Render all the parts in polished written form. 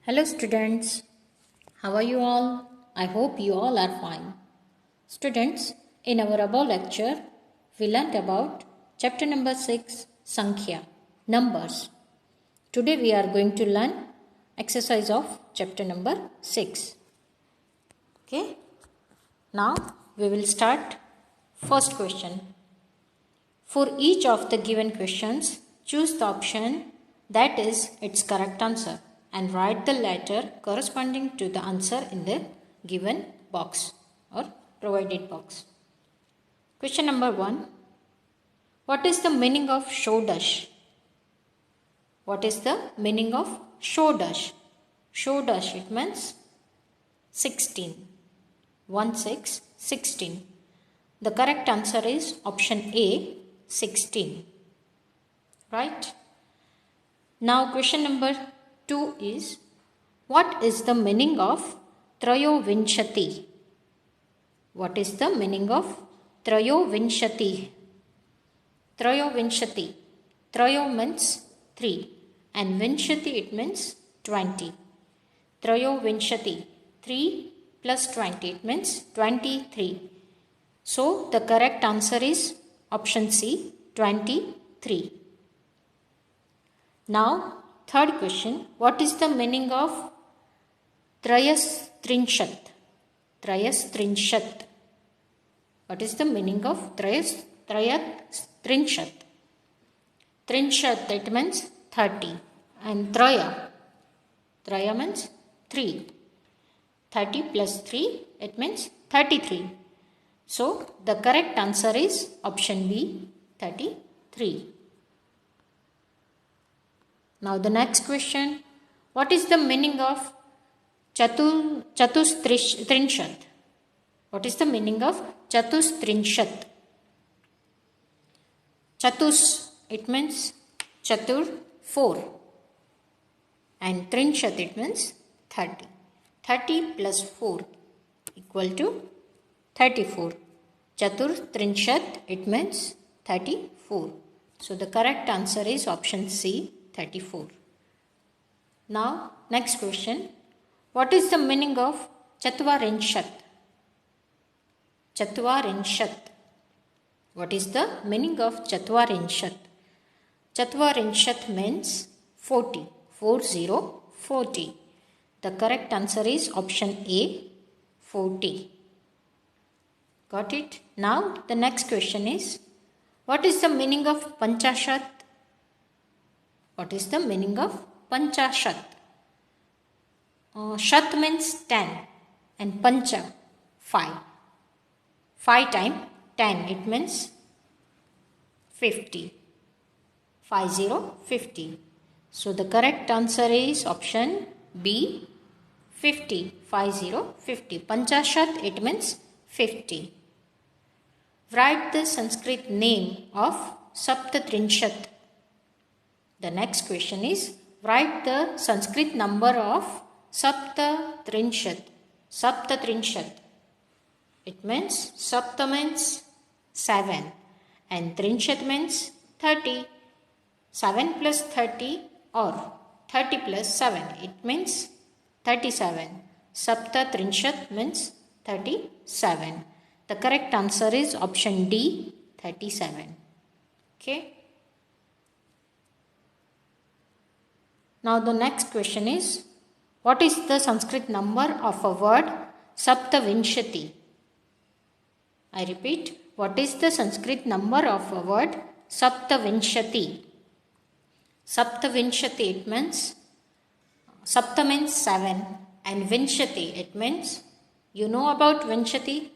Hello students, how are you all? I hope you all are fine. Students, in our above lecture, we learnt about chapter number 6, Sankhya, numbers. Today we are going to learn exercise of chapter number 6. Okay, now we will start first question. For each of the given questions, choose the option that is its correct answer and write the letter corresponding to the answer in the given box or provided box. Question number 1. What is the meaning of Shodash? What is the meaning of Shodash? Shodash, it means 16. 16. The correct answer is option A, 16. Right? Now question number 2 is, what is the meaning of Trayovinshati? What is the meaning of Trayovinshati? Trayovinshati. Trayo means 3 and Vinshati it means 20. Trayovinshati. 3 plus 20 it means 23. So the correct answer is option C, 23. Now, third question. What is the meaning of Trayastrinshat? Trayastrinshat. What is the meaning of Trayastrinshat? Trinshat, it means 30. And Traya means 3. 30 plus 3, it means 33. So, the correct answer is option B, 33. Now the next question. What is the meaning of Chatustrinshat? What is the meaning of Chatustrinshat? Chatus, it means Chatur, 4. And Trinshat, it means 30. 30 plus 4 equal to 34. Chatur Trinshat, it means 34. So the correct answer is option C, 34. Now, next question. What is the meaning of Chatvarinshat? Chatvarinshat. What is the meaning of Chatvarinshat? Chatvarinshat means 40. 40. The correct answer is option A, 40. Got it? Now, the next question is, what is the meaning of Panchashat? What is the meaning of Panchashat? Shat means 10 and Pancha, 5. 5 times 10, it means 50. 50. So, the correct answer is option B, 50. 50. Panchashat, it means 50. Write the Sanskrit name of Saptatrinshat. The next question is, write the Sanskrit number of Saptatrinshat. Saptatrinshat. It means Sapta means 7 and Trinshat means 30. 7 plus 30 or 30 plus 7. It means 37. Saptatrinshat means 37. The correct answer is option D, 37. Okay. Now the next question is, what is the Sanskrit number of a word Saptavinshati? I repeat, what is the Sanskrit number of a word Saptavinshati? Saptavinshati, it means, Sapta means 7 and Vinshati, it means, you know about Vinshati?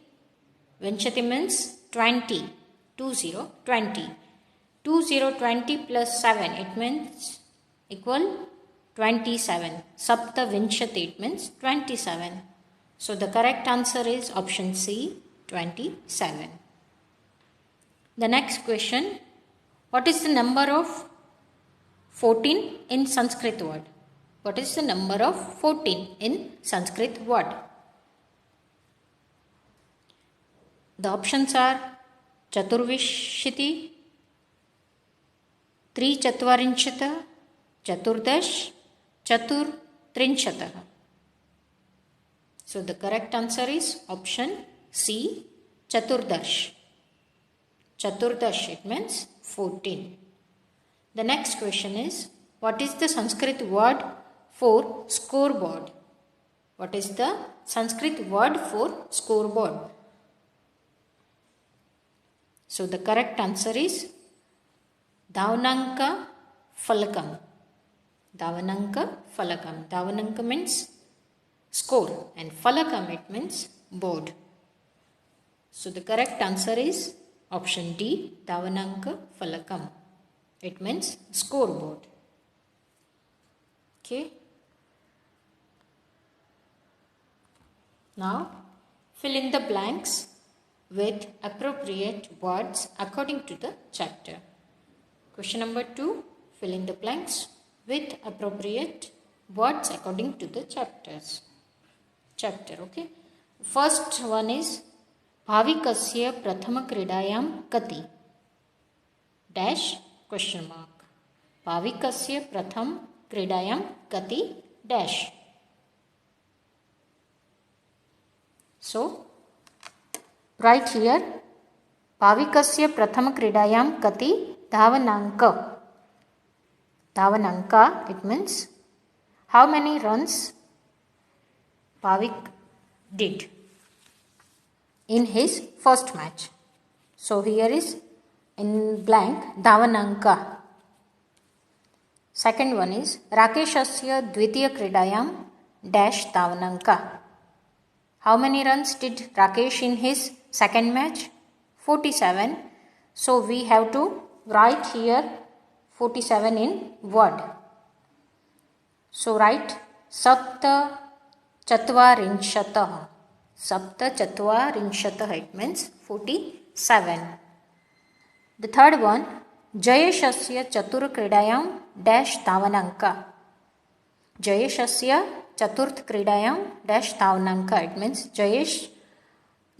Vinshati means 20. 20. 20 plus 7, it means equal 27. Sapta Vinshati, it means 27. So the correct answer is option C, 27. The next question. What is the number of 14 in Sanskrit word? What is the number of 14 in Sanskrit word? The options are Chaturvishiti, Trichatuvarinshata, Chaturdash, Chatur त्रिंशतः. So the correct answer is option C, chaturdash. Chaturdash, it means 14. The next question is, what is the Sanskrit word for scoreboard? What is the Sanskrit word for scoreboard? So the correct answer is Dhavananka Falakam. Dhavananka Falakam. Dhavananka means score and Falakam it means board. So the correct answer is option D, Dhavananka Falakam. It means scoreboard. Okay. Now fill in the blanks with appropriate words according to the chapter. Question number 2. Fill in the blanks with appropriate words according to the chapter. Okay. First one is Bhavikasya prathama kridayam kati dash question mark. Bhavikasya pratham kridayam kati dash. So right here Bhavikasya prathama kridayam kati dhavananka. Dhavananka, it means how many runs Bhavik did in his first match. So here is in blank Dhavananka. Second one is Rakeshasya dvitiya kridayam dash Dhavananka. How many runs did Rakesh in his second match? 47. So we have to write here 47 in word. So write Sapta Chatvarinshataha. Sapta Chatvarinshataha, it means 47. The third one, Jayeshasya Chatur Kridayam dash Dhavananka. Jayeshasya Chaturth Kridayam dash Dhavananka. It means Jayesh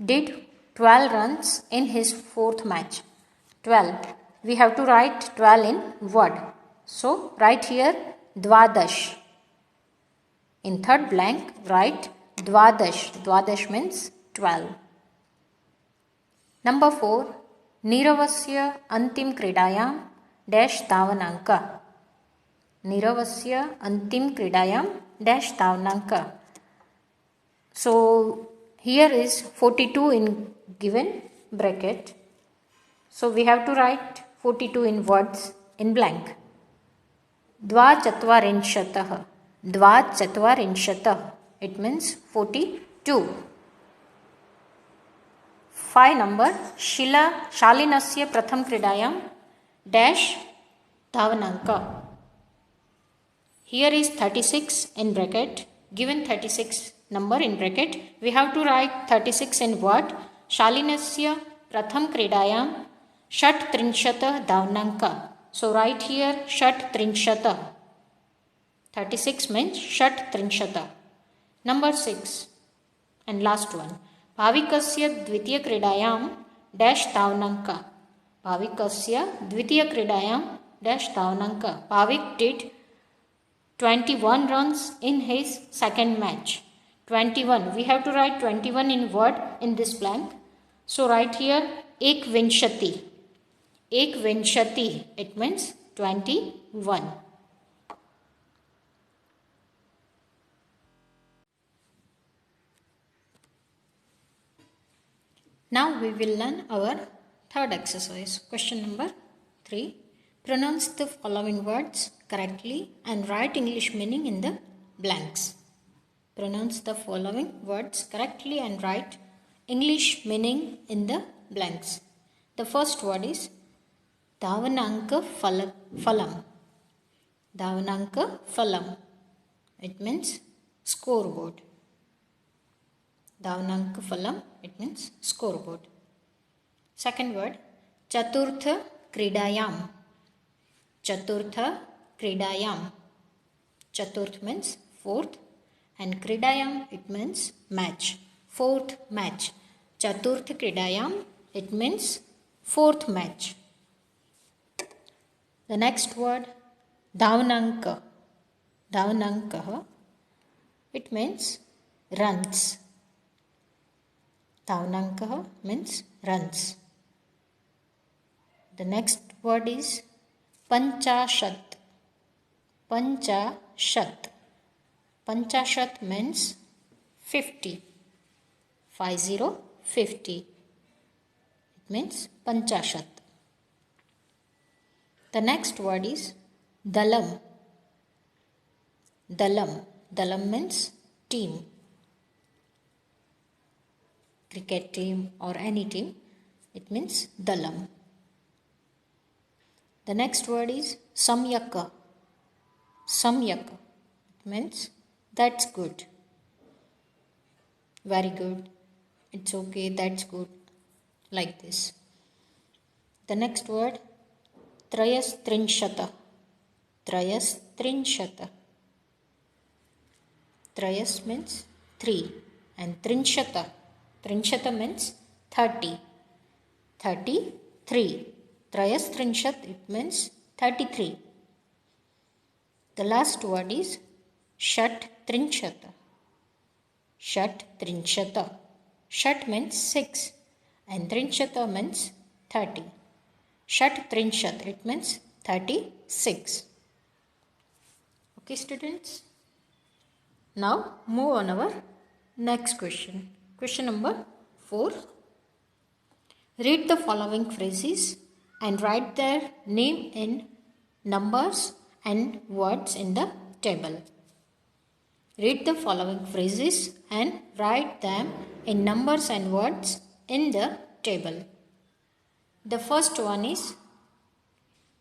did 12 runs in his fourth match. 12. We have to write 12 in word. So write here Dvadash. In third blank write Dvadash. Dvadash means 12. Number 4. Niravasya Antim Kridayam dash Dhavananka. Niravasya Antim Kridayam dash Dhavananka. So here is 42 in given bracket. So we have to write 42 in words in blank. Dvachatvarinshataha. Dvachatvarinshataha. It means 42. 5 number Shalinasya pratham kridayam dash Dhavananka. Here is 36 in bracket. Given 36 number in bracket, we have to write 36 in word. Shalinasya pratham kridayam shat trinshata Dhavananka. So write here shat trinshata. 36 means shat trinshata. Number 6 and last one. Bhavikasya dvitiya kridayam dash Dhavananka. Bhavikasya dvitiya kridayam dash Dhavananka. Bhavik did 21 runs in his second match. 21. We have to write 21 in word in this blank. So write here Ek Vinshati. Ek Vinshati. It means 21. Now we will learn our third exercise. Question number 3. Pronounce the following words correctly and write English meaning in the blanks. Pronounce the following words correctly and write English meaning in the blanks. The first word is Dhavananka Phalam. Dhavananka Phalam. It means scoreboard. Dhavananka Phalam. It means scoreboard. Second word Chaturtha Kridayam. Chaturtha Kridayam. Chaturth means fourth and Kridayam it means match. Fourth match. Chaturth Kridayam it means fourth match. The next word Dhavananka. Dhavananka. It means runs. Dhavanankaha means runs. The next word is Panchashat. Panchashat. Panchashat means 50. 50. It means Panchashat. The next word is Dalam. Dalam. Dalam means team. Cricket team or any team. It means Dalam. The next word is Samyaka. Samyaka. It means that's good. Very good. It's okay. That's good. Like this. The next word Trayastrinshata. Trayastrinshata. Trayas means 3 and Trinshata. Trinshata means 30. 33. Trayastrinshat, it means 33. The last word is Shat Trinshata. Shat Trinshata. Shat means 6 and Trinshata means 30. Shat Trinshat, it means 36. Okay, students. Now move on our next question. Question number 4. Read the following phrases and write their name in numbers and words in the table. Read the following phrases and write them in numbers and words in the table. The first one is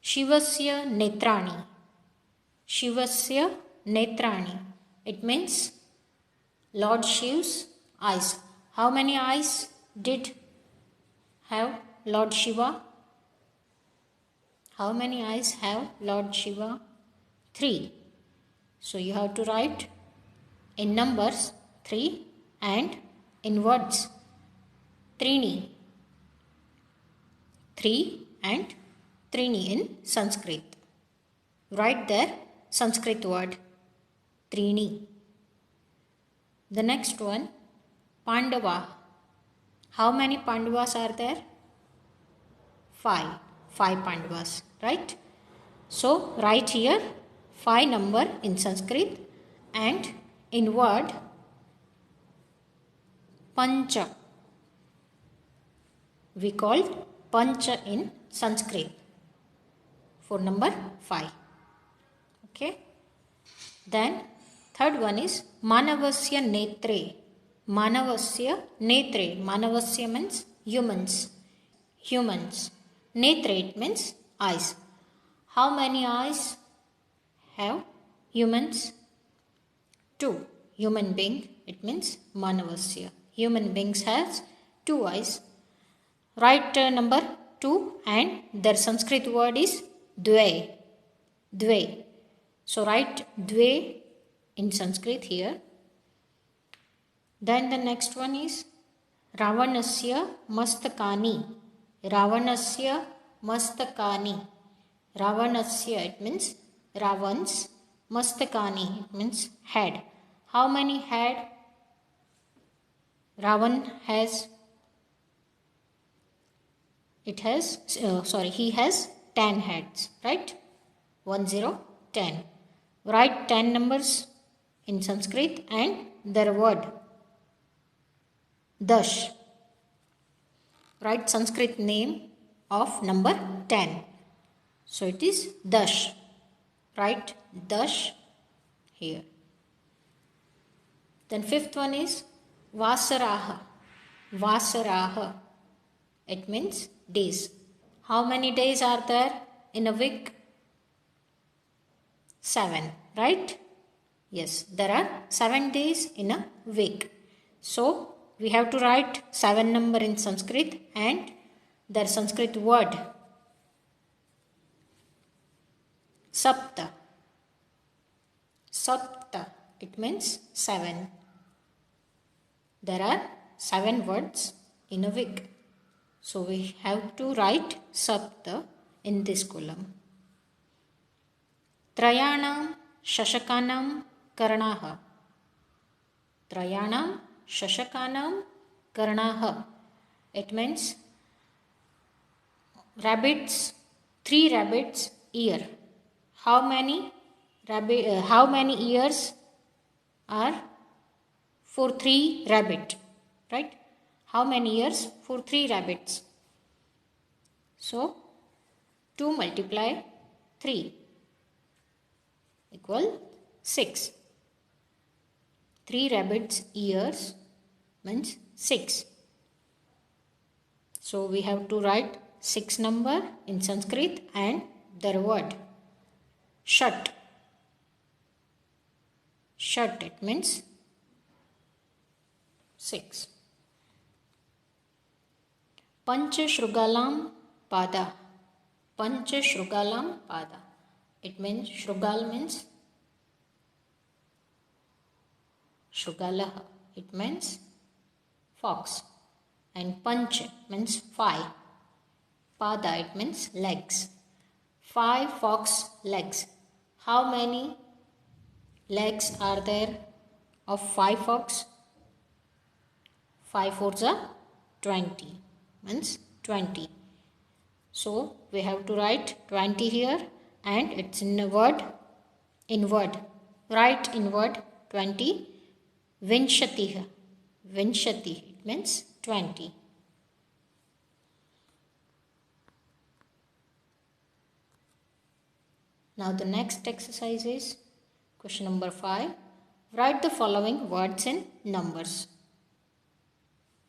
Shivasya Netrani. Shivasya Netrani. It means Lord Shiva's eyes. How many eyes did have Lord Shiva? How many eyes have Lord Shiva? 3. So you have to write in numbers 3 and in words Trini. 3 and Trini in Sanskrit. Write their Sanskrit word Trini. The next one, Pandava. How many Pandavas are there? 5. 5 Pandavas, right? So write here 5 number in Sanskrit and in word Pancha. We called Pancha in Sanskrit for number 5. Okay. Then third one is Manavasya Netre. Manavasya Netre. Manavasya means humans. Humans. Netre, it means eyes. How many eyes have humans? 2. Human being, it means Manavasya. Human beings has 2 eyes. Write number 2 and their Sanskrit word is Dve. Dve. So write Dve in Sanskrit here. Then the next one is Ravanasya Mastakani. Ravanasya Mastakani. Ravanasya, it means Ravan's. Mastakani, it means head. How many head Ravan has? He has 10 heads, right? 1, 0, 10. Write 10 numbers in Sanskrit and their word Dash. Write Sanskrit name of number 10. So it is Dash. Write Dash here. Then fifth one is Vasaraha. Vasaraha. It means days. How many days are there in a week? 7, right? Yes, there are 7 days in a week. So we have to write 7 number in Sanskrit and their Sanskrit word Sapta. Sapta. It means 7. There are 7 words in a week. So we have to write Sapta in this column. Trayanam Shashakanam Karanaha. Trayanam Shashakanam Karnaha. It means rabbits, 3 rabbits ear. How many ears are for 3 rabbit? Right? How many ears for 3 rabbits? So 2 multiply 3 equal 6. 3 rabbits ears means 6. So we have to write 6 number in Sanskrit and their word. Shat. Shat, it means 6. Pancha Shrugalam Pada. Pancha Shrugalam Pada. It means Shrugal means Shrugalaha. It means fox. And Panch means 5. Pada, it means legs. 5 fox legs. How many legs are there of 5 fox? 5 fours are 20. Means 20. So we have to write 20 here and it's in a word. In word. Write in word 20. Vinshatiha. Vinshati. It means 20. Now the next exercise is question number 5. Write the following words in numbers.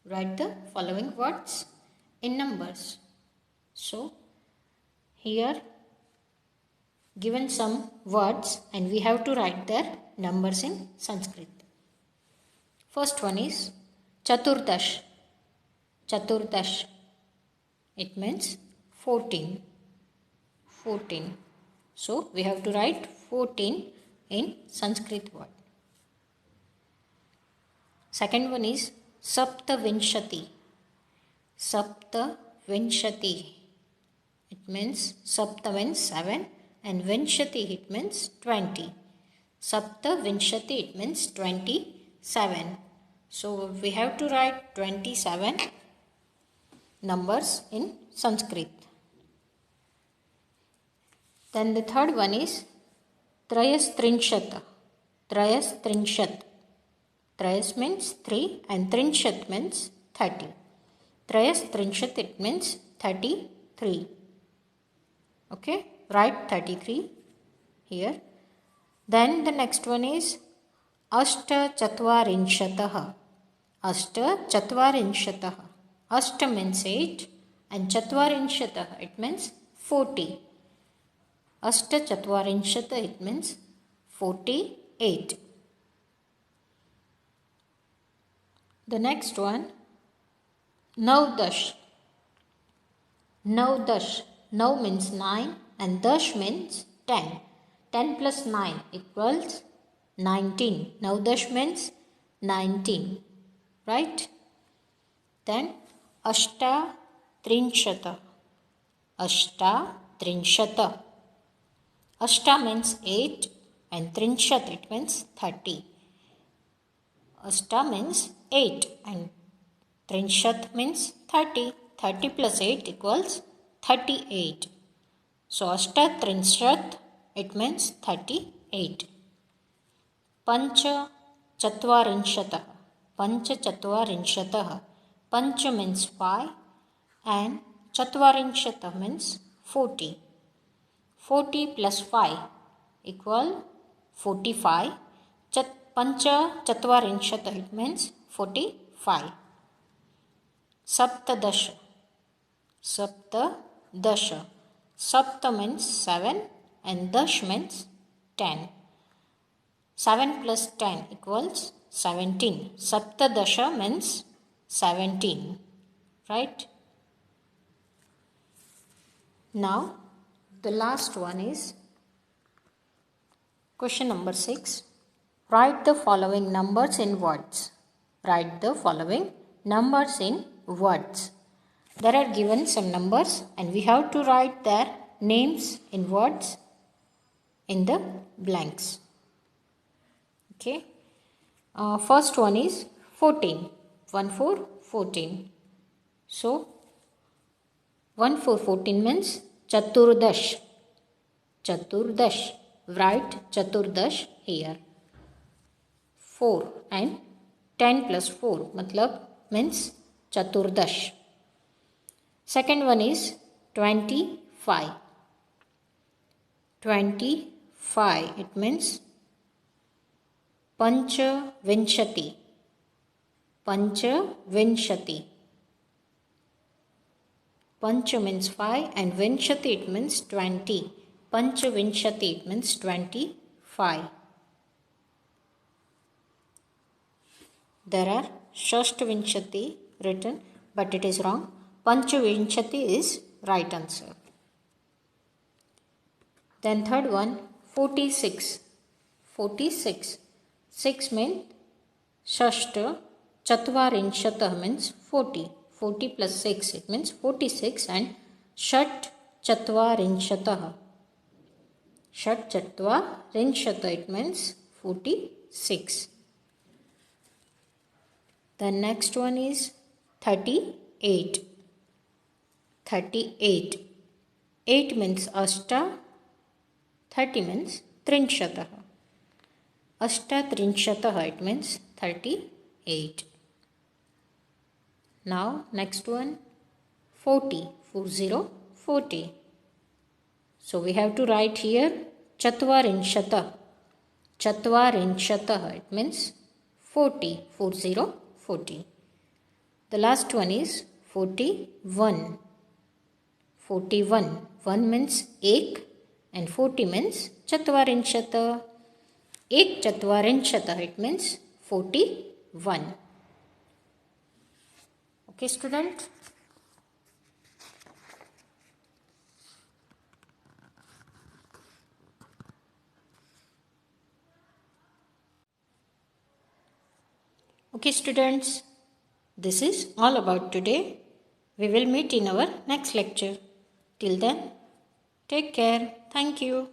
Write the following words in numbers. So here given some words and we have to write their numbers in Sanskrit. First one is Chaturdash. Chaturdash. It means 14. 14. So we have to write 14 in Sanskrit word. Second one is Sapta Vinshati. Sapta Vinshati. It means Sapta means 7 and Vinshati it means 20. Sapta Vinshati it means 27. So we have to write 27 numbers in Sanskrit. Then the third one is Trayas Trinshat. Trayas Trinshat. Trayas means 3 and Trinshat means 30. Trayas Trinshat it means 33. Okay, write 33 here. Then the next one is Ashta Chatvarinshataha. Ashta Chatvarinshataha. Ashta means 8 and Chatvarinshataha it means 40. Ashta Chatvarinshata it means 48. The next one Navdash. Navdash. Nav means 9 and Dash means 10. 10 plus 9 equals 19. Navdash means 19. Right? Then Ashta Trinshata. Ashta Trinshata. Ashta means 8 and Trinshat it means 30. Ashta means 8 and Trinshat means 30. 30 plus 8 equals 38. So Ashta Trinshat it means 38. Pancha Chatvarinshataha. Pancha Chatvarinshataha. Pancha means 5 and Chatvarinshataha means 40. 40 plus 5 equal 45. Pancha Chatvarinshataha it means 45. Saptadasha. Saptadasha. Sapta means 7 and Dash means 10. 7 plus 10 equals 17. Saptadasha means 17. Right? Now the last one is question number 6. Write the following numbers in words. Write the following numbers in words. There are given some numbers and we have to write their names in words in the blanks. Okay. First one is 14. 1 4 14. So 1 4 14 means Chaturdash. Chaturdash. Write Chaturdash here. 4 and 10 plus 4 matlab means Chaturdash. Second one is 25. 25 it means Pancha Vinshati. Pancha Vinshati. Pancha means 5 and Vinshati it means 20. Pancha Vinshati it means 25. There are Shashta Vinshati written but it is wrong. Pancha Vinshati is right answer. Then third one 46. 46. 6 means Shashta. Chatvarinshata means 40. 40 plus 6 it means 46 and Shat Chatvarinshata. Shat Chatvarinshata it means 46. The next one is 38. 38. 8 means Ashta. 30 means Trinshata. Ashta Trinshata it means 38. Now next one 40. 40. So we have to write here Chatvarinshata. Chatvarinshata it means 40. 40. The last one is 41. 41. 1 means ek and 40 means Chatvarinshata. Ek Chatvarinshata it means 41. Okay, student. Okay, students. This is all about today. We will meet in our next lecture. Till then, take care. Thank you.